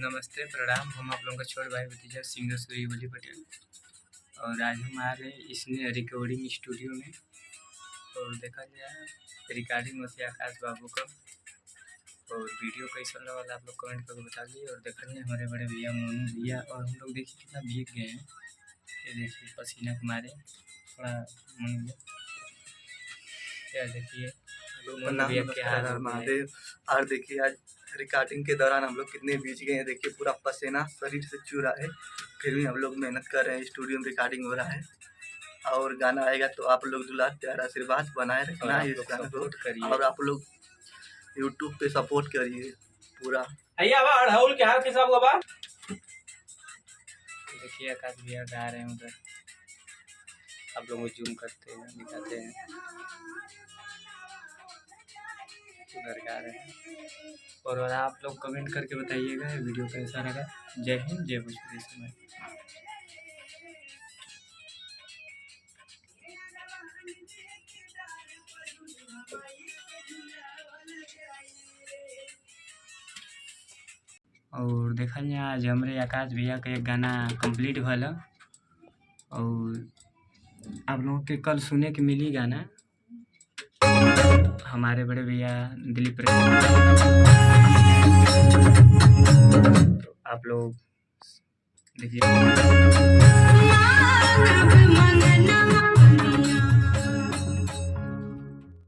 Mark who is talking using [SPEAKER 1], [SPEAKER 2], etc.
[SPEAKER 1] नमस्ते प्रणाम। हम आप लोगों का छोटे भाई भतीजा सिंगर सूर्यवली पटेल और आज हम आ रहे हैं इसने रिकॉर्डिंग स्टूडियो में और देखा जाए रिकॉर्डिंग होती है आकाश बाबू का। और वीडियो कैसा लगा वाला आप लोग कमेंट करके बता दिए। और देखा जाए हमारे बड़े भैया मोनू भैया और हम लोग देखिए कितना भीग गए हैं। ये देखिए पसीना के मारे थोड़ा मन क्या देखिए
[SPEAKER 2] महादेव। और देखिए आज रिकॉर्डिंग के दौरान हम लोग कितने बीच गए हैं। देखिए पूरा पसीना शरीर से चू रहा है, फिर भी हम लोग मेहनत कर रहे हैं। स्टूडियो में रिकॉर्डिंग हो रहा है और गाना आएगा तो आप लोग दुलार प्यार आशीर्वाद बनाए रखना इस गाना को। और आप लोग यूट्यूब पे सपोर्ट करिए पूरा।
[SPEAKER 1] देखिए आकाश भैया गा रहे हैं उधर, आप लोगों को जूम करते हैं दिखाते हैं उधर गा रहे हैं। और आप लोग कमेंट करके बताइएगा वीडियो कैसा लगा। जय हिंद, जय भोजपुरी समाज। और देखा जाए आज हमारे आकाश भैया का एक गाना कंप्लीट भला और आप लोगों के कल सुने के मिली गाना हमारे बड़े भैया दिलीप। तो आप लोग देखिए